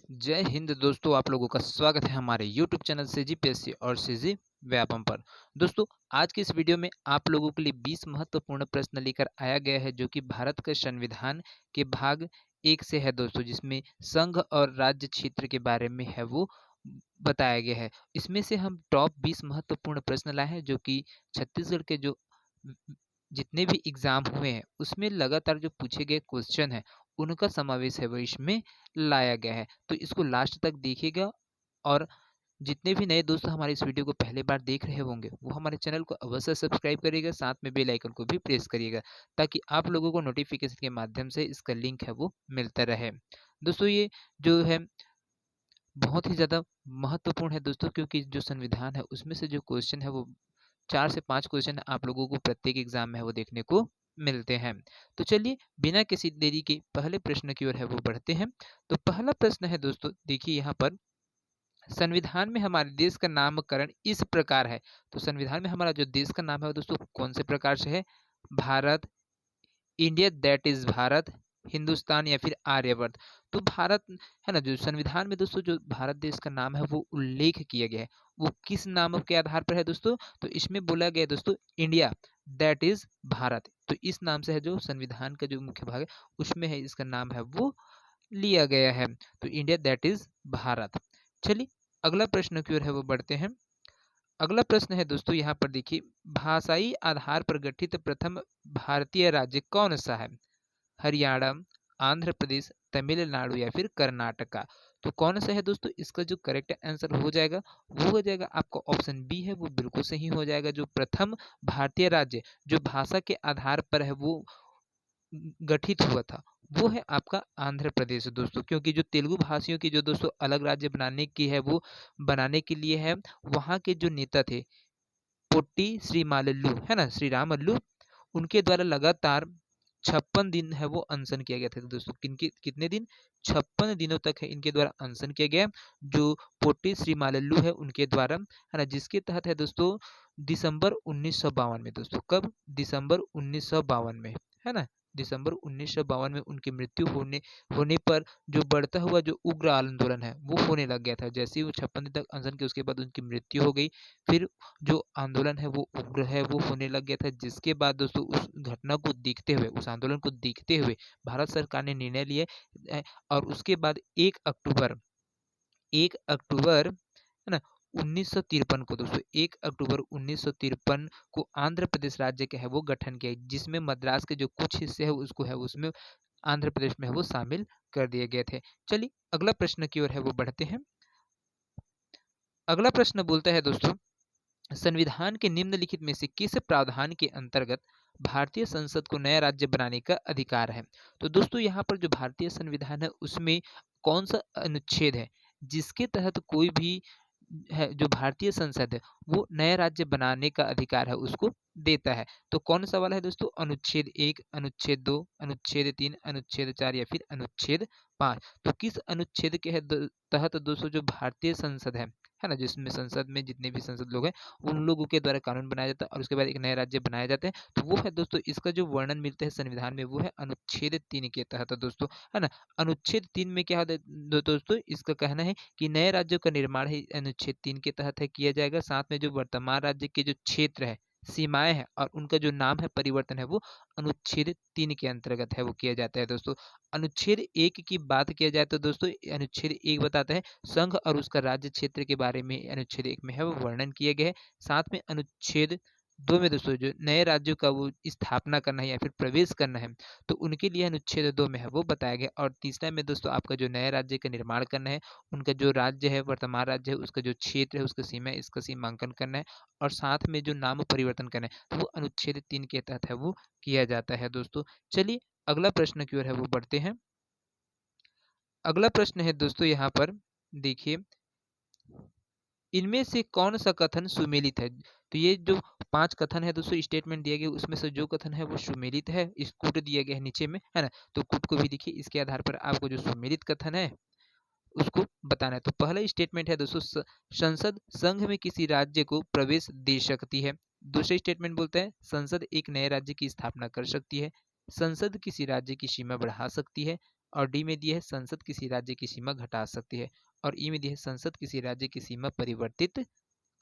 जय हिंद दोस्तों, आप लोगों का स्वागत है हमारे यूट्यूब चैनल सीजीपीएससी और सीजी व्यापम पर। दोस्तों, आज की इस वीडियो में आप लोगों के लिए 20 महत्वपूर्ण प्रश्न लेकर आया गया है जो कि भारत के संविधान के भाग 1 से है दोस्तों, जिसमें संघ और राज्य क्षेत्र के बारे में है वो बताया गया है। इसमें से हम टॉप 20 महत्वपूर्ण प्रश्न लाए हैं जो कि छत्तीसगढ़ के जो जितने भी एग्जाम हुए हैं उसमें लगातार जो पूछे गए क्वेश्चन है उनका समावेश है वो इसमें लाया गया है। तो इसको लास्ट तक देखिएगा और जितने भी नए दोस्त हमारे इस वीडियो को पहली बार देख रहे होंगे वो हमारे चैनल को अवश्य सब्सक्राइब करिएगा, साथ में बेल आइकन को भी प्रेस करिएगा ताकि आप लोगों को नोटिफिकेशन के माध्यम से इसका लिंक है वो मिलता रहे। दोस्तों, ये जो है बहुत ही ज़्यादा महत्वपूर्ण है दोस्तों, क्योंकि जो संविधान है उसमें से जो क्वेश्चन है वो 4 से 5 क्वेश्चन आप लोगों को प्रत्येक एग्जाम में है वो देखने को मिलते हैं। तो चलिए बिना किसी देरी के पहले प्रश्न की ओर है वो बढ़ते हैं। तो पहला प्रश्न है दोस्तों, देखिए यहाँ पर संविधान में हमारे देश का नामकरण इस प्रकार है। तो संविधान में हमारा जो देश का नाम है वो दोस्तों कौन से प्रकार से है? Bharat, India that is Bharat, Hindustan या फिर आर्यवर्त। तो भारत है ना, जो संविधान में दोस्तों जो भारत देश का नाम है वो उल्लेख किया गया है, वो किस नाम के आधार पर है दोस्तों? तो इसमें बोला गया है दोस्तों इंडिया दैट इज भारत। तो इस नाम से है जो संविधान का जो मुख्य भाग है उसमें है इसका नाम है वो लिया गया है। तो इंडिया दैट इज भारत। चलिए अगला प्रश्न की ओर है वो बढ़ते हैं। अगला प्रश्न है दोस्तों, यहाँ पर देखिए, भाषाई आधार पर गठित प्रथम भारतीय राज्य कौन सा है? हरियाणा, आंध्र प्रदेश, तमिलनाडु या फिर कर्नाटका। तो कौन सा है दोस्तों? इसका जो करेक्ट आंसर हो जाएगा वो हो जाएगा आपका ऑप्शन बी है, वो बिल्कुल सही हो जाएगा। जो प्रथम भारतीय राज्य जो भाषा के आधार पर है वो गठित हुआ था वो है आपका आंध्र प्रदेश दोस्तों, क्योंकि जो तेलुगु भाषियों की जो दोस्तों अलग राज्य बनाने की है वो बनाने के लिए है, वहाँ के जो नेता थे पोट्टी श्रीमालल्लू है ना, श्री रामल्लू, उनके द्वारा लगातार 56 दिन है वो अनशन किया गया था दोस्तों। किनके कितने दिन? 56 दिनों तक है इनके द्वारा अनशन किया गया, जो पोट्टी श्रीमालल्लू है उनके द्वारा, है ना, जिसके तहत है दोस्तों दिसंबर 1952 में दोस्तों, कब? दिसंबर 1952 में, है ना, दिसंबर 1952 में उनकी मृत्यु होने होने पर जो बढ़ता हुआ जो उग्र आंदोलन है वो होने लग गया था। जैसे ही वो 56 दिन तक अनशन के उसके बाद उनकी मृत्यु हो गई, फिर जो आंदोलन है वो उग्र है वो होने लग गया था, जिसके बाद दोस्तों उस घटना को देखते हुए, उस आंदोलन को देखते हुए भारत सरकार ने निर्णय लिए और उसके बाद 1 अक्टूबर है ना 1953 को दोस्तों, 1 अक्टूबर 1953 को आंध्र प्रदेश राज्य का है वो गठन किया, जिसमें मद्रास के जो कुछ हिस्से है उसको है उसमें आंध्र प्रदेश में है वो शामिल कर दिए गए थे। चलिए अगला प्रश्न की ओर है वो बढ़ते हैं। अगला प्रश्न बोलता है दोस्तों, संविधान के निम्नलिखित में से किस प्रावधान के अंतर्गत भारतीय संसद को नया राज्य बनाने का अधिकार है? तो दोस्तों यहाँ पर जो भारतीय संविधान है उसमें कौन सा अनुच्छेद है जिसके तहत कोई भी है जो भारतीय संसद है वो नया राज्य बनाने का अधिकार है उसको देता है? तो कौन सा वाला है दोस्तों? अनुच्छेद 1, अनुच्छेद 2, अनुच्छेद 3, अनुच्छेद 4 या फिर अनुच्छेद 5। तो किस अनुच्छेद के तहत दोस्तों जो भारतीय संसद है ना, जिसमें संसद में जितने भी संसद लोग हैं उन लोगों के द्वारा कानून बनाया जाता है और उसके बाद एक नया राज्य बनाया जाता है, तो वो है दोस्तों, इसका जो वर्णन मिलता है संविधान में वो है अनुच्छेद 3 के तहत दोस्तों, है ना। अनुच्छेद 3 में क्या होता है दोस्तों, इसका कहना है कि नए राज्यों का निर्माण है अनुच्छेद 3 के तहत है किया जाएगा, साथ में जो वर्तमान राज्य के जो क्षेत्र है, सीमाएं हैं और उनका जो नाम है परिवर्तन है वो अनुच्छेद 3 के अंतर्गत है वो किया जाता है दोस्तों। अनुच्छेद 1 की बात किया जाए तो दोस्तों अनुच्छेद 1 बताता है संघ और उसका राज्य क्षेत्र के बारे में, अनुच्छेद 1 में है वो वर्णन किया गया है। साथ में अनुच्छेद 2 में दोस्तों जो नए राज्यों का वो स्थापना करना है या फिर प्रवेश करना है तो उनके लिए अनुच्छेद 2 में है वो बताया गया। और तीसरा में दोस्तों आपका जो नए राज्य का निर्माण करना है, उनका जो राज्य है, वर्तमान राज्य है, उसका जो क्षेत्र है, उसका सीमा है, इसका सीमांकन करना है और साथ में जो नाम परिवर्तन करना है तो वो अनुच्छेद 3 के तहत है वो किया जाता है दोस्तों। चलिए अगला प्रश्न की ओर है वो बढ़ते हैं। अगला प्रश्न है दोस्तों यहाँ पर देखिए, इनमें से कौन सा कथन सुमेलित है? तो ये जो 5 कथन है दोस्तों स्टेटमेंट दिया गया उसमें से जो कथन है वो सुमेलित है, इस कूट दिया गया है नीचे में, है ना। तो कूट को भी देखिए, इसके आधार पर आपको जो सुमेलित कथन है उसको बताना है। तो पहला स्टेटमेंट है दोस्तों, संसद संघ में किसी राज्य को प्रवेश दे सकती है। दूसरा स्टेटमेंट बोलता है संसद एक नए राज्य की स्थापना कर सकती है, संसद किसी राज्य की सीमा बढ़ा सकती है, और डी में दिया है संसद किसी राज्य की सीमा घटा सकती है, और ई में दिया है संसद किसी राज्य की सीमा परिवर्तित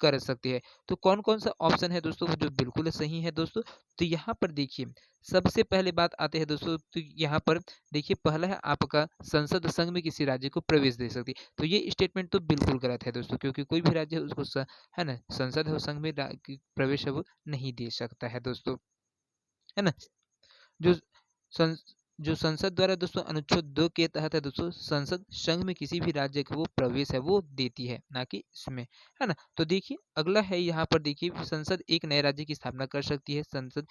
कर सकती है। तो कौन-कौन सा ऑप्शन है दोस्तों वो जो बिल्कुल सही है दोस्तों? तो यहाँ पर देखिए, सबसे पहले बात आते हैं दोस्तों, तो यहाँ पर देखिए पहला है आपका संसद संघ में किसी राज्य को प्रवेश दे सकती है। तो ये स्टेटमेंट तो बिल्कुल गलत है दोस्तों, क्योंकि कोई भी राज्य है उसको है ना, संसद है वो संघ में प्रवेश है वो नहीं दे सकता है दोस्तों, है ना? जो सं जो संसद द्वारा दोस्तों अनुच्छेद 2 के तहत है दोस्तों, संसद संघ में किसी भी राज्य को वो प्रवेश है वो देती है, ना कि इसमें, है ना? तो देखिए अगला है यहाँ पर देखिए, संसद एक नए राज्य की स्थापना कर सकती है, संसद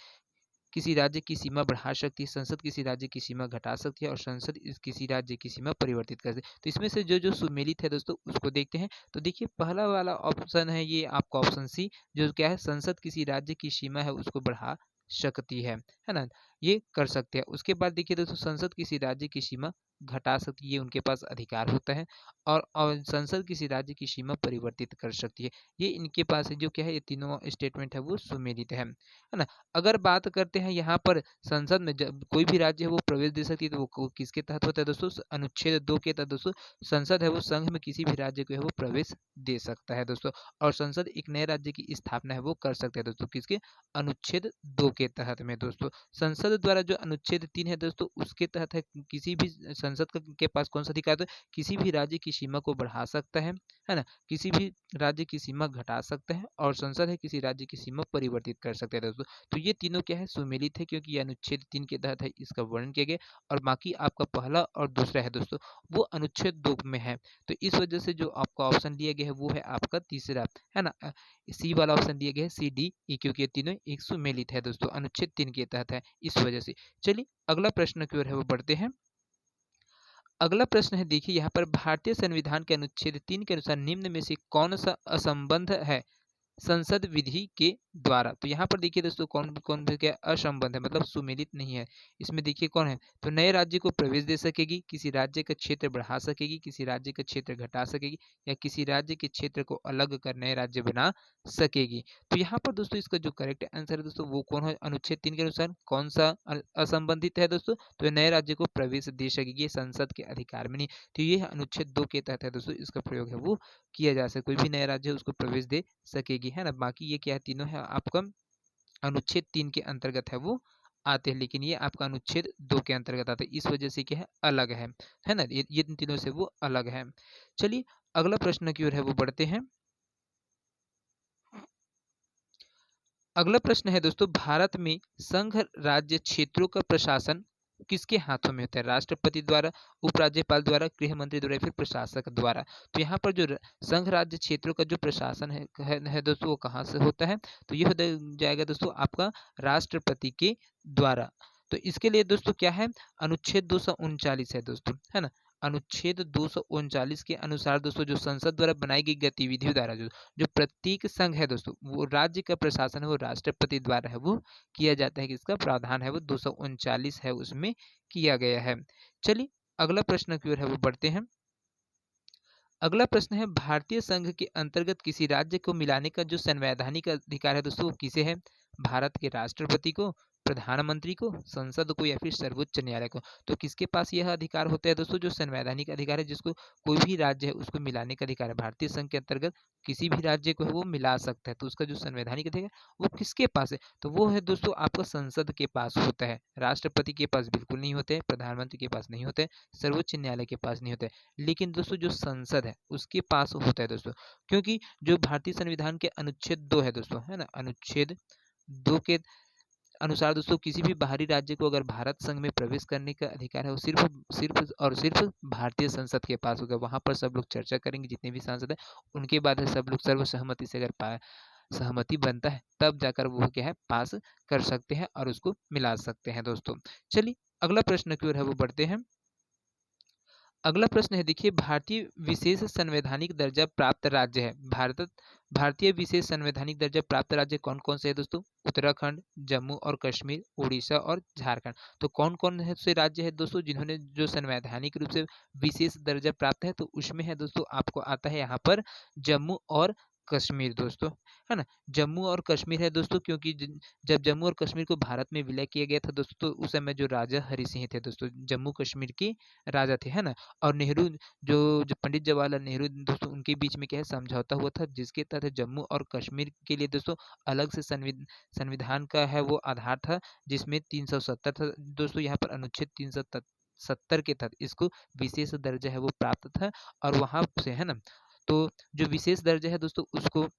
किसी राज्य की सीमा बढ़ा सकती है, संसद किसी राज्य की सीमा घटा सकती है, और संसद किसी राज्य की सीमा परिवर्तित कर सकती है। तो इसमें से जो जो सुमेलित है दोस्तों उसको देखते हैं। तो देखिए पहला वाला ऑप्शन है ये आपका ऑप्शन सी, जो क्या है, संसद किसी राज्य की सीमा है उसको बढ़ा सकती है ना? ये कर सकते हैं। उसके बाद देखिए दोस्तों, संसद किसी राज्य की सीमा घटा सकती है, ये उनके पास अधिकार होता है, और संसद किसी राज्य की सीमा परिवर्तित कर सकती है, ये इनके पास है। जो क्या है, ये तीनों स्टेटमेंट है वो सुमेलित है ना? अगर बात करते हैं यहाँ पर संसद में जब कोई भी राज्य है वो प्रवेश दे सकती है, तो वो किसके तहत होता है दोस्तों? अनुच्छेद 2 के तहत दोस्तों, संसद है वो संघ में किसी भी राज्य को है वो प्रवेश दे सकता है दोस्तों, और संसद एक नए राज्य की स्थापना है वो कर सकते हैं दोस्तों, किसके? अनुच्छेद 2 के तहत में दोस्तों। संसद द्वारा जो अनुच्छेद 3 है दोस्तों उसके तहत है, किसी भी संसद के पास कौन सा अधिकार है? किसी भी राज्य की सीमा को बढ़ा सकता है ना? किसी भी राज्य की सीमा घटा सकता है, और संसद है किसी राज्य की सीमा परिवर्तित कर सकता है दोस्तों। तो ये तीनों क्या है, सुमेलित है, क्योंकि ये अनुच्छेद 3 के तहत है, इसका वर्णन किया गया, और बाकी आपका पहला और दूसरा है दोस्तों वो अनुच्छेद 2 में है। तो इस वजह से जो आपका ऑप्शन लिया गया है वो है आपका तीसरा, है ना? सी वाला ऑप्शन दिया गया है, सी डी ई, क्योंकि ये तीनों एक सुमेलित है दोस्तों, अनुच्छेद 3 के तहत है, इस वजह से। चलिए अगला प्रश्न की ओर है वो बढ़ते हैं। अगला प्रश्न है देखिए यहाँ पर, भारतीय संविधान के अनुच्छेद 3 के अनुसार निम्न में से कौन सा असंबद्ध है संसद विधि के द्वारा? तो यहाँ पर देखिए दोस्तों, कौन कौन से क्या असंबद्ध है, मतलब सुमेलित नहीं है। इसमें देखिए कौन है, तो नए राज्य को प्रवेश दे सकेगी, किसी राज्य का क्षेत्र बढ़ा सकेगी, किसी राज्य का क्षेत्र घटा सकेगी, या किसी राज्य के क्षेत्र को अलग कर नए राज्य बना सकेगी। तो यहाँ पर दोस्तों इसका जो करेक्ट आंसर है दोस्तों वो कौन है, अनुच्छेद 3 के अनुसार कौन सा असंबंधित है दोस्तों? तो नए राज्य को प्रवेश दे सकेगी, ये संसद के अधिकार में नहीं। तो ये अनुच्छेद 2 के तहत है दोस्तों, इसका प्रयोग है वो किया जा सकता है, कोई भी नया राज्य है उसको प्रवेश दे सकेगी, है ना? बाकी ये क्या है, तीनों है आपका अनुच्छेद 3 के अंतर्गत है वो आते हैं, लेकिन ये आपका अनुच्छेद 2 के अंतर्गत आते हैं, इस वजह से क्या है, अलग है ना? ये इन तीनों से वो अलग है। चलिए अगला प्रश्न की ओर है वो बढ़ते हैं। अगला प्रश्न है दोस्तों, भारत में संघ राज्य क्षेत्रों का प्रशासन किसके हाथों में होता है? राष्ट्रपति द्वारा, उपराज्यपाल द्वारा, गृह मंत्री द्वारा, या फिर प्रशासक द्वारा? तो यहाँ पर जो संघ राज्य क्षेत्रों का जो प्रशासन है दोस्तों, वो कहाँ से होता है? तो ये हो जाएगा दोस्तों आपका राष्ट्रपति के द्वारा। तो इसके लिए दोस्तों क्या है, अनुच्छेद 239 है दोस्तों, है ना? अनुच्छेद 239 के अनुसार दोस्तों, जो संसद द्वारा बनाई गई गतिविधियों द्वारा जो जो प्रत्येक संघ है दोस्तों, वो राज्य का प्रशासन है वो राष्ट्रपति द्वारा है वो किया जाता है, किसका प्रावधान है वो 239 है उसमें किया गया है। चलिए अगला प्रश्न की ओर है वो बढ़ते हैं। अगला प्रश्न है, भारतीय संघ के अंतर्गत किसी राज्य को मिलाने का जो संवैधानिक अधिकार है दोस्तों, वो किसे है? भारत के राष्ट्रपति को, प्रधानमंत्री को, संसद को, या फिर सर्वोच्च न्यायालय को? तो किसके पास यह अधिकार होता है दोस्तों, जो संवैधानिक अधिकार है जिसको कोई भी राज्य है उसको मिलाने का अधिकार है, भारतीय संघ के अंतर्गत किसी भी राज्य को है वो मिला सकता है, तो उसका जो संवैधानिक अधिकार वो किसके पास है? तो वो है दोस्तों आपका संसद के पास होता है, राष्ट्रपति के पास बिल्कुल नहीं होते, प्रधानमंत्री के पास नहीं होते, सर्वोच्च न्यायालय के पास नहीं होते, लेकिन दोस्तों जो संसद है उसके पास होता है दोस्तों, क्योंकि जो भारतीय संविधान के अनुच्छेद 2 है दोस्तों, है ना? अनुच्छेद 2 के अनुसार दोस्तों, किसी भी बाहरी राज्य को अगर भारत संघ में प्रवेश करने का अधिकार है वो सिर्फ सिर्फ और सिर्फ भारतीय संसद के पास होगा। वहां पर सब लोग चर्चा करेंगे, जितने भी सांसद हैं उनके बाद है सब लोग सर्वसहमति से, अगर सहमति बनता है तब जाकर वो क्या है, पास कर सकते हैं और उसको मिला सकते हैं दोस्तों। चलिए अगला प्रश्न की ओर है वो बढ़ते हैं। अगला प्रश्न है देखिए, भारतीय विशेष संवैधानिक दर्जा प्राप्त राज्य है, भारतीय विशेष संवैधानिक दर्जा प्राप्त राज्य कौन कौन से है दोस्तों? उत्तराखंड, जम्मू और कश्मीर, उड़ीसा और झारखंड। तो कौन कौन से राज्य है दोस्तों जिन्होंने जो संवैधानिक रूप से विशेष दर्जा प्राप्त है? तो उसमें है दोस्तों आपको आता है यहाँ पर जम्मू और कश्मीर दोस्तों, है ना? जम्मू और कश्मीर है दोस्तों, क्योंकि जब जम्मू और कश्मीर को भारत में विलय किया गया था दोस्तों, तो उस समय जो राजा हरि सिंह थे दोस्तों, जम्मू कश्मीर के राजा थे, है ना? और नेहरू जो पंडित जवाहरलाल नेहरू दोस्तों, उनके बीच में क्या है समझौता हुआ था, जिसके तहत जम्मू और कश्मीर के लिए दोस्तों अलग से संविधान का है वो आधार था, जिसमें 370 था दोस्तों। यहाँ पर अनुच्छेद 370 के तहत इसको विशेष दर्जा है वो प्राप्त था, और वहाँ से, है ना? तो जो विशेष दर्जा है दोस्तों, उसको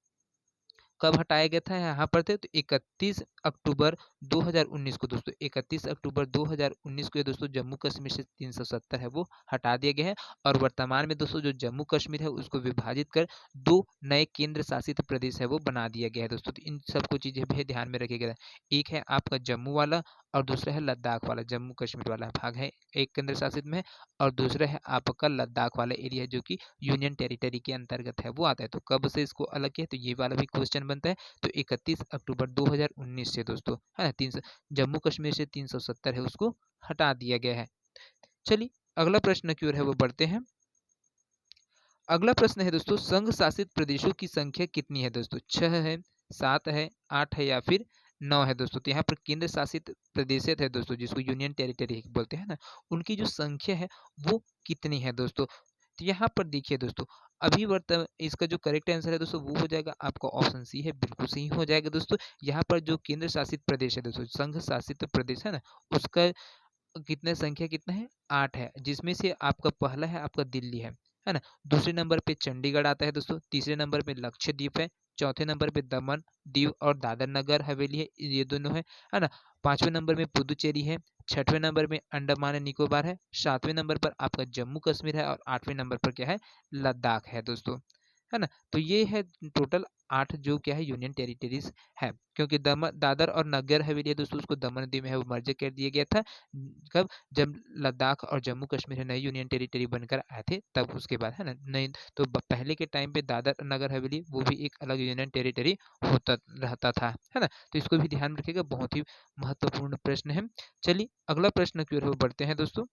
कब हटाया गया था यहाँ पर थे, तो 31 अक्टूबर 2019 को दोस्तों, 31 अक्टूबर 2019 को ये दोस्तों जम्मू कश्मीर से 370 है वो हटा दिया गया है। और वर्तमान में दोस्तों जो जम्मू कश्मीर है उसको विभाजित कर 2 नए केंद्र शासित प्रदेश है वो बना दिया गया है दोस्तों। तो इन सबको चीज़ें भी ध्यान में रखिएगा। एक है आपका जम्मू वाला, और दूसरा है लद्दाख वाला। जम्मू कश्मीर वाला भाग है एक केंद्र शासित में है, और दूसरा है आपका लद्दाख वाला एरिया, जो कि यूनियन टेरिटरी के अंतर्गत है वो आता है। तो कब से इसको अलग किया, तो ये वाला भी क्वेश्चन बनता है। तो 31 अक्टूबर 2019 से दोस्तों, है ना, 300 जम्मू कश्मीर से 370 है उसको हटा दिया गया है। चलिए अगला प्रश्न की ओर है वो बढ़ते हैं। अगला प्रश्न है दोस्तों, संघ शासित प्रदेशों की संख्या कितनी है दोस्तों? 6 है, 7 है, 8 है, या फिर 9 है दोस्तों। तो यहाँ पर केंद्र शासित प्रदेश है दोस्तों, जिसको यूनियन टेरिटरी बोलते हैं ना, उनकी जो संख्या है वो कितनी है दोस्तों? तो यहाँ पर देखिए दोस्तों, अभी वर्तमान इसका जो करेक्ट आंसर है दोस्तों, वो हो जाएगा आपका ऑप्शन सी है, बिल्कुल सही हो जाएगा दोस्तों। यहाँ पर जो केंद्र शासित प्रदेश है दोस्तों, संघ शासित प्रदेश है ना, उसका कितने संख्या कितना है? 8 है, जिसमें से आपका पहला है आपका दिल्ली है ना? दूसरे नंबर पे चंडीगढ़ आता है दोस्तों, तीसरे नंबर पे लक्षद्वीप है, चौथे नंबर पे दमन, दीव और दादर नगर हवेली है, ये दोनों है ना? पांचवें नंबर में पुदुचेरी है, छठवें नंबर में अंडमान एंड निकोबार है, सातवें नंबर पर आपका जम्मू कश्मीर है, और आठवें नंबर पर क्या है? लद्दाख है दोस्तों, है ना? तो ये है टोटल 8 जो क्या है यूनियन टेरिटरीज है, क्योंकि दादर और नगर हवेली है दोस्तों, उसको दमन दीव में है वो मर्ज कर दिया गया था। कब? जब लद्दाख और जम्मू कश्मीर है नए यूनियन टेरिटरी बनकर आए थे, तब उसके बाद, है ना? नहीं तो पहले के टाइम पे दादर नगर हवेली वो भी एक अलग यूनियन टेरिटरी होता रहता था, है ना? तो इसको भी ध्यान में रखिएगा, बहुत ही महत्वपूर्ण प्रश्न है। चलिए अगला प्रश्न की ओर बढ़ते हैं दोस्तों।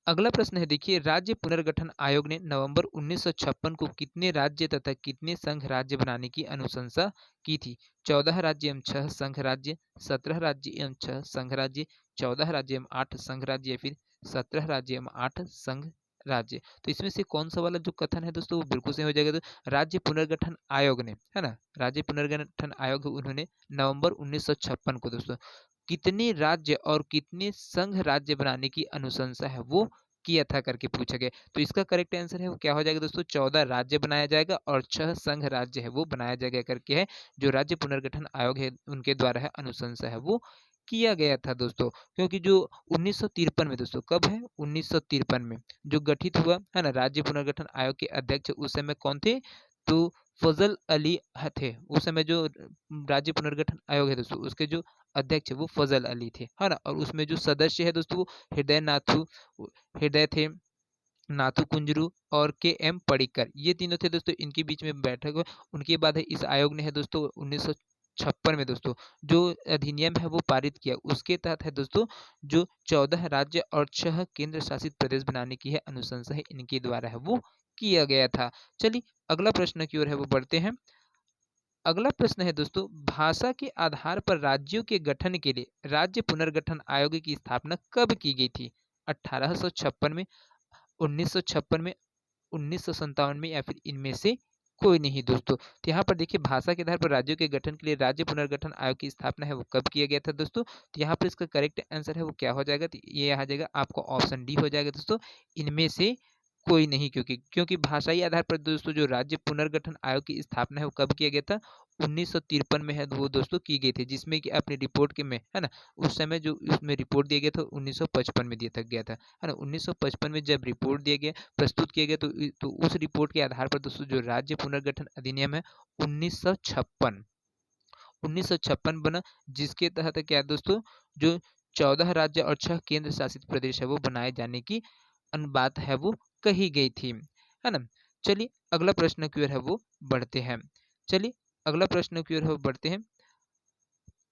अगला प्रश्न है, देखिए, राज्य पुनर्गठन आयोग ने नवंबर 1956 को कितने राज्य तथा कितने संघ राज्य बनाने की अनुशंसा की थी? 14 राज्य एवं 6 संघ राज्य, 17 राज्य एवं 6 संघ राज्य, 14 राज्य एवं 8 संघ राज्य, या फिर 17 राज्य एवं 8 संघ राज्य? तो इसमें से कौन सा वाला जो कथन है दोस्तों वो बिल्कुल सही हो जाएगा। तो राज्य पुनर्गठन आयोग ने, है ना, राज्य पुनर्गठन आयोग उन्होंने नवंबर 1956 को दोस्तों कितने राज्य और कितने संघ राज्य बनाने की अनुशंसा है वो किया था करके पूछा गया। तो इसका करेक्ट आंसर है वो क्या हो जाएगा दोस्तों? 14 राज्य बनाया जाएगा और 6 संघ राज्य है वो बनाया जाएगा करके है, जो राज्य पुनर्गठन आयोग है उनके द्वारा है अनुशंसा है वो किया गया था दोस्तों। क्योंकि जो 1953 में दोस्तों, कब है? 1953 में जो गठित हुआ है ना राज्य पुनर्गठन आयोग के अध्यक्ष उस समय कौन थे? तो फजल अली थे उस समय। जो राज्य पुनर्गठन आयोग है दोस्तों, उसके जो अध्यक्ष वो फजल अली थे, है ना? और उसमें जो सदस्य है दोस्तों वो हृदय थे, नाथू कुंजरू और के एम पडिक्कर, ये तीनों थे दोस्तों। इनके बीच में बैठक हुआ। उनके बाद है इस आयोग ने है दोस्तों 1956 में दोस्तों जो अधिनियम है वो पारित किया। उसके तहत है दोस्तों जो 14 राज्य और 6 केंद्र शासित प्रदेश बनाने की है अनुशंसा है इनके द्वारा है वो किया गया था। चलिए अगला प्रश्न की ओर है वो बढ़ते हैं। अगला प्रश्न है दोस्तों, भाषा के आधार पर राज्यों के गठन के लिए राज्य पुनर्गठन आयोग की स्थापना कब की गई थी? 1856 में, 1956 में, 1957 में, या फिर इनमें से कोई नहीं दोस्तों। तो यहाँ पर देखिए, भाषा के आधार पर राज्यों के गठन के लिए राज्य पुनर्गठन आयोग की स्थापना है वो कब किया गया था दोस्तों? तो यहाँ पर इसका करेक्ट आंसर है वो क्या हो जाएगा? तो ये आ जाएगा आपका ऑप्शन डी हो जाएगा दोस्तों, इनमें से कोई नहीं। क्योंकि क्योंकि भाषाई आधार पर दोस्तों जो राज्य पुनर्गठन आयोग की स्थापना है वो कब किया गया था? 1953 में है वो दोस्तों की गई थी, जिसमें कि अपनी रिपोर्ट के में, है ना, उस समय जो उसमें रिपोर्ट दिया गया था 1955 में दिया था गया था, है ना? 1955 में जब रिपोर्ट दिया गया, प्रस्तुत किया गया, तो उस रिपोर्ट के आधार पर दोस्तों जो राज्य पुनर्गठन अधिनियम है 1956 बना, जिसके तहत क्या है दोस्तों, जो 14 राज्य और 6 केंद्र शासित प्रदेश है वो बनाए जाने की बात है वो कही गई थी, है ना? चलिए अगला प्रश्न की ओर है वो बढ़ते हैं। चलिए अगला प्रश्न की ओर है वो बढ़ते हैं।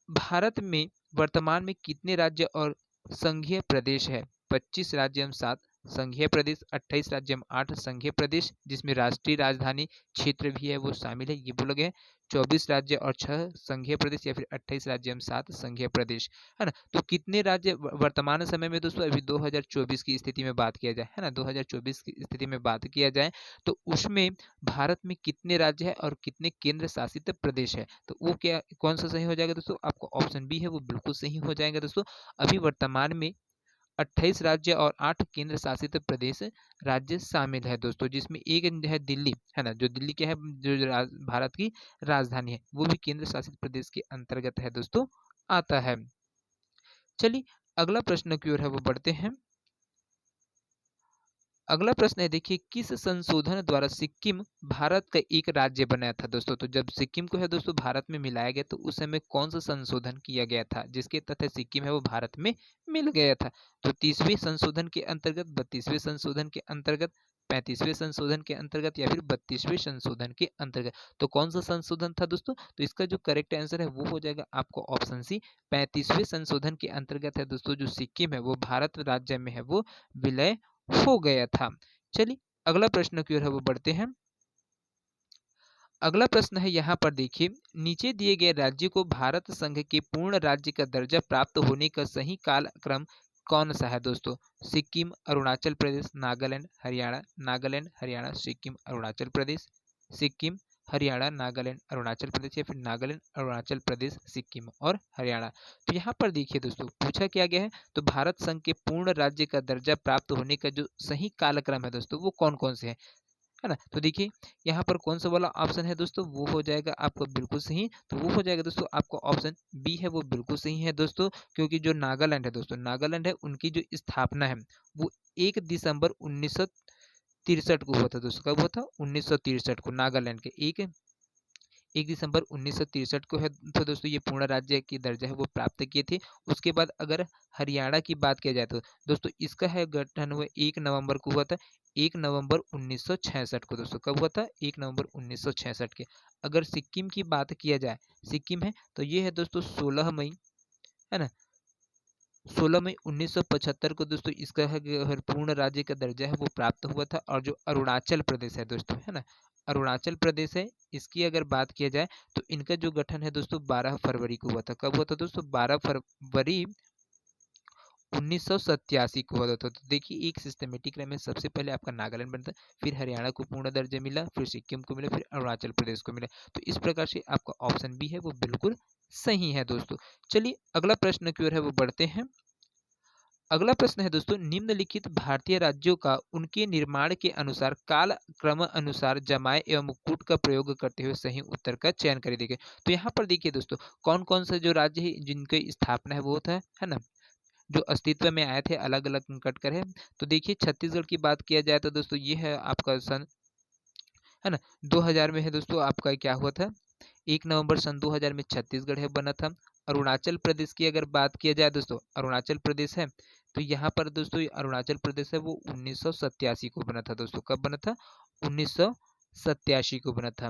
भारत में वर्तमान में कितने राज्य और संघीय प्रदेश है? 25 राज्य एवं 7 संघीय प्रदेश, 28 राज्य में 8 संघीय प्रदेश जिसमें राष्ट्रीय राजधानी क्षेत्र भी है वो शामिल है, ये बोला गया है। 24 राज्य और 6 संघीय प्रदेश या फिर 28 राज्य में 7 संघीय प्रदेश, है ना। तो कितने राज्य वर्तमान समय में दोस्तों, अभी 2024 की स्थिति में बात किया जाए, है ना, 2024 की स्थिति में बात किया जाए तो उसमें भारत में कितने राज्य है और कितने केंद्र शासित प्रदेश है, तो वो क्या कौन सा सही हो जाएगा दोस्तों, आपको ऑप्शन बी है वो बिल्कुल सही हो जाएगा दोस्तों। अभी वर्तमान में 28 राज्य और 8 केंद्र शासित प्रदेश राज्य शामिल है दोस्तों, जिसमें एक है दिल्ली, है ना, जो दिल्ली क्या है, जो भारत की राजधानी है, वो भी केंद्र शासित प्रदेश के अंतर्गत है दोस्तों, आता है। चलिए अगला प्रश्न की ओर है वो बढ़ते हैं। अगला प्रश्न है, देखिए किस संशोधन द्वारा सिक्किम भारत का एक राज्य बनाया था दोस्तों। तो जब सिक्किम को है दोस्तों भारत में मिलाया गया तो उस समय कौन सा संशोधन किया गया था जिसके तहत सिक्किम है वो भारत में मिल गया था। तो 30वें संशोधन के अंतर्गत, 32वें संशोधन के अंतर्गत, 35वें संशोधन के अंतर्गत या फिर 32वें संशोधन के अंतर्गत, तो कौन सा संशोधन था दोस्तों। तो इसका जो करेक्ट आंसर है वो हो जाएगा आपको ऑप्शन सी, 35वें संशोधन के अंतर्गत है दोस्तों, जो सिक्किम है वो भारत राज्य में है वो विलय हो गया था। चलिए अगला प्रश्न की ओर है वो बढ़ते हैं। अगला प्रश्न है यहाँ पर देखिए, नीचे दिए गए राज्य को भारत संघ के पूर्ण राज्य का दर्जा प्राप्त होने का सही कालक्रम कौन सा है दोस्तों। सिक्किम, अरुणाचल प्रदेश, नागालैंड, हरियाणा, नागालैंड, हरियाणा, सिक्किम, अरुणाचल प्रदेश, सिक्किम, हरियाणा, नागालैंड, अरुणाचल प्रदेश या फिर नागालैंड, अरुणाचल प्रदेश, सिक्किम और हरियाणा। तो यहाँ पर देखिए दोस्तों पूछा क्या गया है, तो भारत संघ के पूर्ण राज्य का दर्जा प्राप्त होने का जो सही कालक्रम है दोस्तों वो कौन कौन से है ना। तो देखिए यहाँ पर कौन सा वाला ऑप्शन है दोस्तों, वो हो जाएगा आपका बिल्कुल सही, तो वो हो जाएगा दोस्तों आपका ऑप्शन बी है वो बिल्कुल सही है दोस्तों। क्योंकि जो नागालैंड है दोस्तों, नागालैंड है उनकी जो स्थापना है वो 1 दिसंबर 1963 को हुआ था दोस्तों। कब हुआ था, 1963 को, नागालैंड के 1 दिसंबर 1963 को है तो दोस्तों ये पूर्ण राज्य की दर्जा है वो प्राप्त किए थे। उसके बाद अगर हरियाणा की बात किया जाए तो दोस्तों इसका है गठन हुआ 1 नवंबर को हुआ था, 1 नवंबर 1966 को दोस्तों। कब हुआ था, 1 नवंबर 1966 के। अगर सिक्किम की बात किया जाए, सिक्किम है तो ये है दोस्तों 16 मई, है ना, 16 मई 1975 को दोस्तों इसका है पूर्ण राज्य का दर्जा है वो प्राप्त हुआ था। और जो अरुणाचल प्रदेश है दोस्तों, है ना, अरुणाचल प्रदेश है, इसकी अगर बात किया जाए तो इनका जो गठन है दोस्तों 12 फरवरी को हुआ था। कब हुआ था दोस्तों, 12 फरवरी 1987 को हुआ था। तो देखिए एक सिस्टमेटिक वे में सबसे पहले आपका नागालैंड बनता, फिर हरियाणा को पूर्ण दर्जा मिला, फिर सिक्किम को मिला, फिर अरुणाचल प्रदेश को मिला। तो इस प्रकार से आपका ऑप्शन बी है वो बिल्कुल सही है दोस्तों। चलिए अगला प्रश्न की ओर है वो बढ़ते हैं। अगला प्रश्न है दोस्तों, निम्नलिखित भारतीय राज्यों का उनके निर्माण के अनुसार काल क्रम अनुसार जमाए एवं मुकुट का प्रयोग करते हुए सही उत्तर का चयन करिए। देखिए तो यहाँ पर देखिए दोस्तों कौन कौन सा जो राज्य है जिनकी स्थापना है वो होता है ना, जो अस्तित्व में आए थे अलग अलग कट कर है। तो देखिए छत्तीसगढ़ की बात किया जाए तो दोस्तों ये है आपका सन, है ना, 2000 में है दोस्तों आपका क्या हुआ था, 1 नवंबर सन 2000 में छत्तीसगढ़ है बना था। अरुणाचल प्रदेश की अगर बात किया जाए दोस्तों, अरुणाचल प्रदेश है तो यहाँ पर दोस्तों अरुणाचल प्रदेश है वो 1987 को बना था दोस्तों। कब बना था, 1987 को बना था।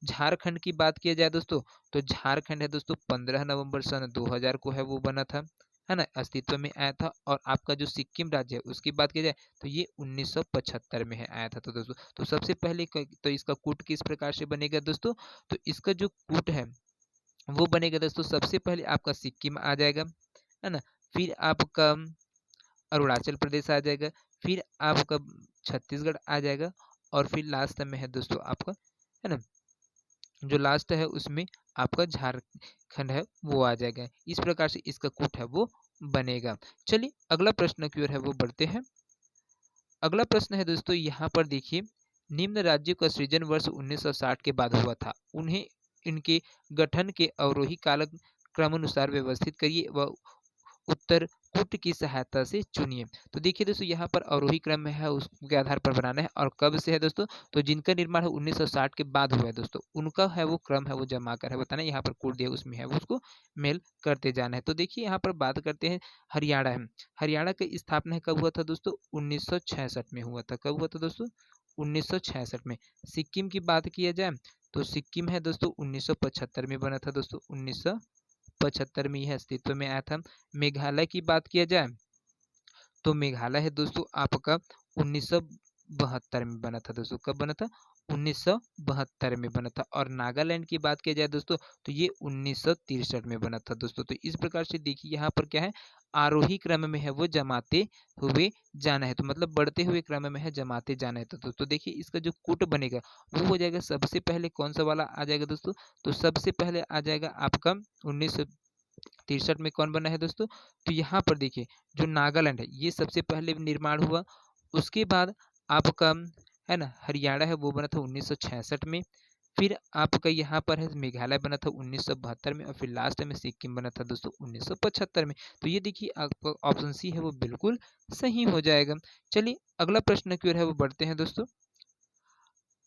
झारखंड की बात किया जाए दोस्तों तो झारखंड है दोस्तों 15 नवंबर सन 2000 को है वो बना था, है ना, अस्तित्व में आया था। और आपका जो सिक्किम राज्य है उसकी बात की जाए तो ये 1975 में है आया था। तो दोस्तों तो सबसे पहले तो इसका कूट किस प्रकार से बनेगा दोस्तों, तो इसका जो कूट है वो बनेगा दोस्तों, सबसे पहले आपका सिक्किम आ जाएगा, है ना, फिर आपका अरुणाचल प्रदेश आ जाएगा, फिर आपका छत्तीसगढ़ आ जाएगा और फिर लास्ट में है दोस्तों आपका, है ना, जो लास्ट है उसमें आपका झारखंड है वो आ जाएगा। इस प्रकार से इसका कूट है वो बनेगा। चलिए अगला प्रश्न की ओर है वो बढ़ते हैं। अगला प्रश्न है दोस्तों यहाँ पर देखिए, निम्न राज्यों का सृजन वर्ष 1960 के बाद हुआ था, उन्हें इनके गठन के अवरोही काल क्रमानुसार व्यवस्थित करिए व उत्तर कूट की सहायता से चुनिए। तो देखिए दोस्तों यहाँ पर अवरोही क्रम में है उसके आधार पर बनाना है। और कब से है दोस्तों, तो जिनका निर्माण है 1960 के बाद हुआ है दोस्तों उनका है वो क्रम है वो जमा कर है बताना, यहाँ पर कूट दिया उसमें है वो उसको मेल करते जाना है। तो देखिए यहाँ पर बात करते हैं हरियाणा है, हरियाणा की स्थापना कब हुआ था दोस्तों, 1966 में हुआ था। कब हुआ था दोस्तों, 1966 में। सिक्किम की बात किया जाए तो सिक्किम है दोस्तों 1975 में बना था दोस्तों, 1975 में यह अस्तित्व में आया था। मेघालय की बात किया जाए तो मेघालय है दोस्तों आपका 1972 में बना था दोस्तों। कब बना था? 1972 में बना था। और नागालैंड की बात किया जाए दोस्तों तो ये 1963 में बना था दोस्तों। तो इस प्रकार से देखिए यहाँ पर क्या है, आरोही क्रम में है वो जमाते हुए जाना है, तो मतलब बढ़ते हुए क्रम में है जमाते जाना है। तो देखिए इसका जो कूट बनेगा वो हो जाएगा, सबसे पहले कौन सा वाला आ जाएगा दोस्तों? तो सबसे पहले आ जाएगा आपका 1963 में कौन बना है दोस्तों? तो यहाँ पर देखिए जो नागालैंड है ये सबसे पहले निर्माण हुआ। उसके बाद आपका है ना हरियाणा है वो बना था 1966 में। फिर आपका यहाँ पर है मेघालय बना था 1972 में। और फिर लास्ट में सिक्किम बना था दोस्तों 1975 में। तो ये देखिए आपका ऑप्शन सी है वो बिल्कुल सही हो जाएगा। चलिए अगला प्रश्न की ओर है वो बढ़ते हैं दोस्तों।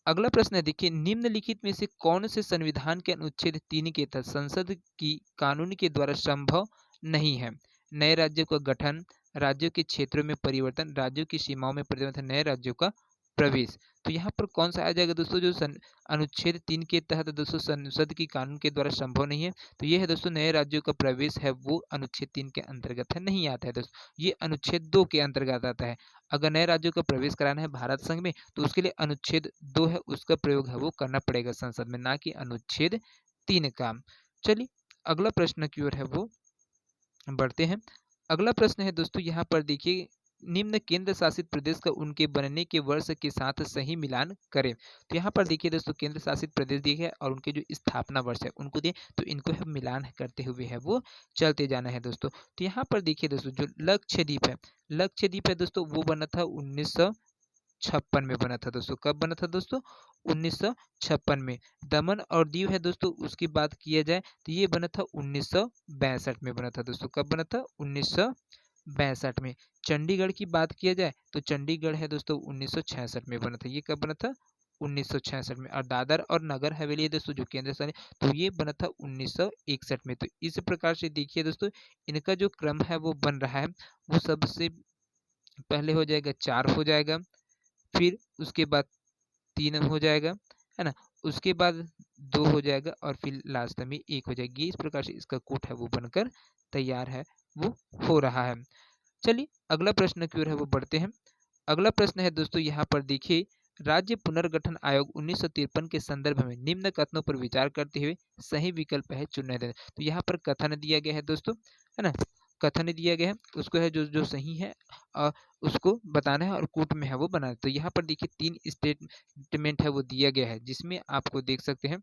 अगला प्रश्न है देखिए, निम्नलिखित में से कौन से संविधान के अनुच्छेद 3 के तहत संसद की कानून के द्वारा संभव नहीं है? नए राज्यों का गठन, राज्यों के क्षेत्रों में परिवर्तन, राज्यों की सीमाओं में परिवर्तन, नए राज्यों का प्रवेश। तो यहाँ पर कौन सा आ जाएगा दोस्तों जो अनुच्छेद 3 के तहत दोस्तों संसद की कानून के द्वारा संभव नहीं है? तो ये है दोस्तों नए राज्यों का प्रवेश है वो अनुच्छेद 3 के अंतर्गत है, नहीं आता है दोस्तों। ये अनुच्छेद 2 के अंतर्गत आता है। अगर नए राज्यों का प्रवेश कराना है भारत संघ में तो उसके लिए अनुच्छेद 2 है उसका प्रयोग है वो करना पड़ेगा संसद में, ना कि अनुच्छेद 3 का। चलिए अगला प्रश्न की ओर है वो बढ़ते हैं। अगला प्रश्न है दोस्तों यहाँ पर देखिए, निम्न केंद्र शासित प्रदेश का उनके बनने के वर्ष के साथ सही मिलान करें। तो यहाँ पर देखिए दोस्तों केंद्र शासित प्रदेश दिए गए और उनके जो स्थापना वर्ष है उनको दिए, तो इनको है मिलान करते हुए है वो चलते जाना है दोस्तों। तो यहाँ पर देखिए दोस्तों जो लक्षद्वीप है, लक्षद्वीप है दोस्तों वो बना था 1956 में बना था दोस्तों। कब बना था दोस्तों? 1956 में। दमन और दीव है दोस्तों उसकी बात किया जाए तो ये बना था 1962 में बना था दोस्तों। कब बना था? 1962 में। चंडीगढ़ की बात किया जाए तो चंडीगढ़ है दोस्तों 1966 में बना था। ये कब बना था? 1966 में। और दादर और नगर हवेली है दोस्तों जो केंद्र शासित तो ये बना था 1961 में। तो इस प्रकार से देखिए दोस्तों इनका जो क्रम है वो बन रहा है वो सबसे पहले हो जाएगा 4 हो जाएगा, फिर उसके बाद 3 हो जाएगा, है ना? उसके बाद 2 हो जाएगा और फिर लास्ट में 1 हो जाएगी। इस प्रकार से इसका कूट है वो बनकर तैयार है, वो हो रहा है। चलिए अगला प्रश्न की ओर है वो बढ़ते हैं। अगला प्रश्न है दोस्तों यहाँ पर देखिए, राज्य पुनर्गठन आयोग 1953 के संदर्भ में निम्न कथनों पर विचार करते हुए सही विकल्प है चुनने दें। तो यहाँ पर कथन दिया गया है दोस्तों, है ना? कथन दिया गया है उसको है जो जो सही है उसको बताना है और कूट में है वो बनाना है। तो यहाँ पर देखिए 3 स्टेटमेंट है वो दिया गया है जिसमें आपको देख सकते हैं,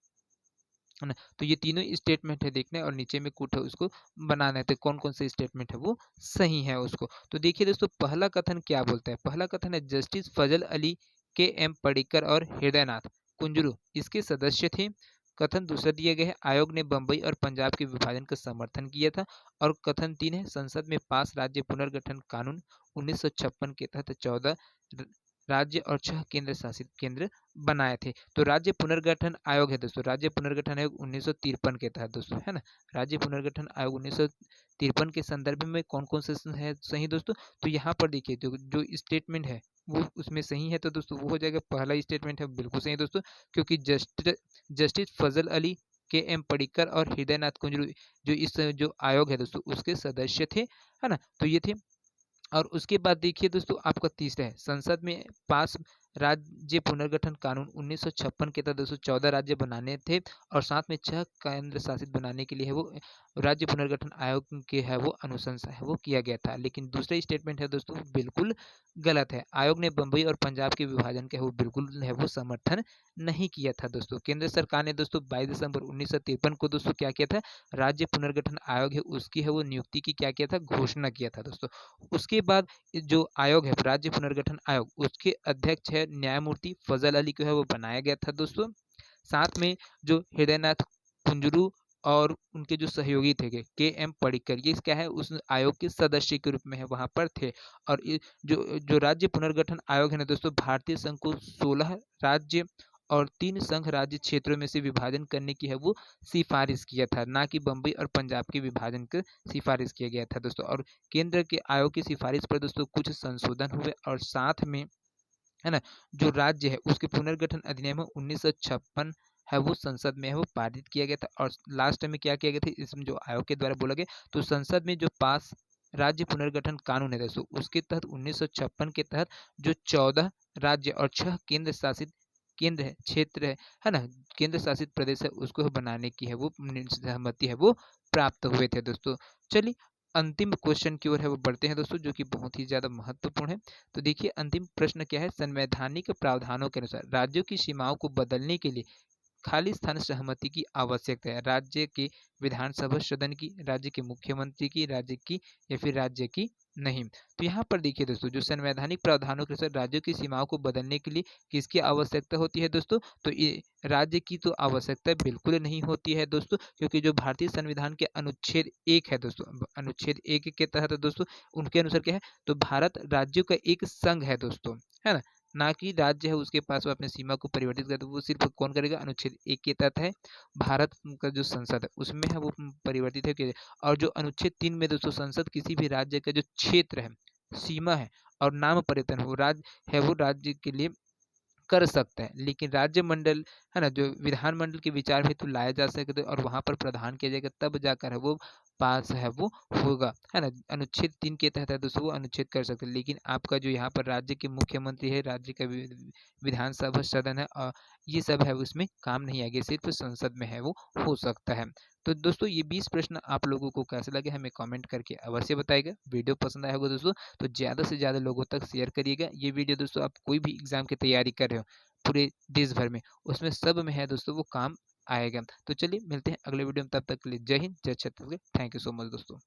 है ना? तो ये तीनों स्टेटमेंट है देखना है और नीचे में कूट है उसको बनाना है। तो कौन कौन से स्टेटमेंट है वो सही है उसको। तो देखिए दोस्तों पहला कथन क्या बोलता है? पहला कथन है जस्टिस फजल अली के एम पडिक्कर और हृदयनाथ कुंजरू इसके सदस्य थे। कथन दूसरा दिया गया है आयोग ने बंबई और पंजाब के विभाजन का समर्थन किया था। और कथन 3 है संसद में पास राज्य पुनर्गठन कानून 1956 के तहत 14 राज्य और 6 केंद्र शासित केंद्र बनाए थे। तो राज्य पुनर्गठन आयोग है दोस्तों, राज्य पुनर्गठन आयोग 1953 के तहत दोस्तों, है ना? राज्य पुनर्गठन आयोग 1953 के संदर्भ में कौन कौन से है सही दोस्तों? तो यहाँ पर देखिए जो जो स्टेटमेंट है वो उसमें सही है तो दोस्तों वो हो जाएगा पहला स्टेटमेंट है बिल्कुल सही है दोस्तों, क्योंकि जस्टिस फजल अली के एम पडिक्कर और हृदयनाथ कुंजरू जो इस जो आयोग है दोस्तों उसके सदस्य थे, है ना? तो ये थे। और उसके बाद देखिए दोस्तों आपका तीसरा है संसद में पास राज्य पुनर्गठन कानून 1956 के तहत दोस्तों 14 राज्य बनाने थे और साथ में 6 केंद्र शासित बनाने के लिए है वो राज्य पुनर्गठन आयोग के है वो अनुशंसा है वो किया गया था। लेकिन दूसरा स्टेटमेंट है दोस्तों बिल्कुल गलत है। आयोग ने बंबई और पंजाब के विभाजन के वो बिल्कुल है वो समर्थन नहीं किया था दोस्तों। केंद्र सरकार ने दोस्तों 22 दिसंबर 1953 को दोस्तों क्या किया था, राज्य पुनर्गठन आयोग है उसकी है वो नियुक्ति की क्या किया था, घोषणा किया था दोस्तों। उसके बाद जो आयोग है राज्य पुनर्गठन आयोग उसके अध्यक्ष है न्यायमूर्ति फजल अली को है वो बनाया गया था दोस्तों। साथ में जो हृदयनाथ कुंजरू और उनके जो सहयोगी थे के एम पडिक्कर ये क्या है उस आयोग के सदस्य के रूप में है वहां पर थे। और जो जो राज्य पुनर्गठन आयोग है ना दोस्तों भारतीय संघ को 16 राज्य और 3 संघ राज्य क्षेत्रों में से विभाजन करने की है वो सिफारिश किया था, ना कि बंबई और पंजाब के विभाजन की सिफारिश किया गया था दोस्तों। और केंद्र के आयोग की सिफारिश पर दोस्तों कुछ संशोधन हुए और साथ में, है ना, जो राज्य है उसके पुनर्गठन अधिनियम 1956 है वो संसद में है वो पारित किया गया था। और लास्ट में क्या किया गया था इसमें जो आयोग के द्वारा बोला गया तो संसद में जो पास राज्य पुनर्गठन कानून है दोस्तों, उसके तहत 1956 के तहत जो 14 राज्य और 6 केंद्र शासित केंद्र है क्षेत्र है ना? केंद्र शासित प्रदेश है उसको बनाने की है वो सहमति है वो प्राप्त हुए थे दोस्तों। चलिए अंतिम क्वेश्चन की ओर है वो बढ़ते हैं दोस्तों, जो कि बहुत ही ज़्यादा महत्वपूर्ण है। तो देखिए अंतिम प्रश्न क्या है? संवैधानिक प्रावधानों के अनुसार राज्यों की सीमाओं को बदलने के लिए खाली स्थान सहमति की आवश्यकता है। राज्य के विधानसभा सदन की, राज्य के मुख्यमंत्री की, राज्य की या फिर राज्य की नहीं। तो यहाँ पर देखिए दोस्तों, जो संवैधानिक प्रावधानों के अनुसार राज्यों की सीमाओं को बदलने के लिए किसकी आवश्यकता होती है दोस्तों? तो ये राज्य की तो आवश्यकता बिल्कुल नहीं होती है दोस्तों, क्योंकि जो भारतीय संविधान के अनुच्छेद 1 है दोस्तों, अनुच्छेद 1 के तहत दोस्तों उनके अनुसार क्या है? तो भारत राज्यों का एक संघ है दोस्तों, है ना? ना कि राज्य है उसके पास वो अपनी सीमा को परिवर्तित करे, तो वो सिर्फ कौन करेगा? अनुच्छेद 1 के तहत है, भारत का जो संसद है उसमें है वो परिवर्तित है कि। और जो अनुच्छेद 3 में दोस्तों संसद किसी भी राज्य का जो क्षेत्र है, सीमा है और नाम परिवर्तन हो राज्य है वो राज्य के लिए कर सकता है, लेकिन राज्य मंडल है ना, जो विधानमंडल के विचार हेतु लाया जा सकता है और वहाँ पर प्रदान किया जाएगा, तब जाकर है वो पास है वो होगा, है ना? अनुच्छेद 3 के तहत है दोस्तों वो अनुच्छेद कर सकते हैं, लेकिन आपका जो यहाँ पर राज्य के मुख्यमंत्री है, राज्य का विधानसभा सदन है ये सब है उसमें काम नहीं आएगा, सिर्फ संसद में है वो हो सकता है। तो दोस्तों ये 20 प्रश्न आप लोगों को कैसे लगे हमें कमेंट करके अवश्य बताइएगा। वीडियो पसंद आया होगा दोस्तों तो ज़्यादा से ज़्यादा लोगों तक शेयर करिएगा। ये वीडियो दोस्तों आप कोई भी एग्ज़ाम की तैयारी कर रहे हो पूरे देश भर में, उसमें सब में है दोस्तों वो काम आएगा। तो चलिए मिलते हैं अगले वीडियो में, तब तक के लिए जय हिंद, जय Chhattisgarh. Thank you so much दोस्तों।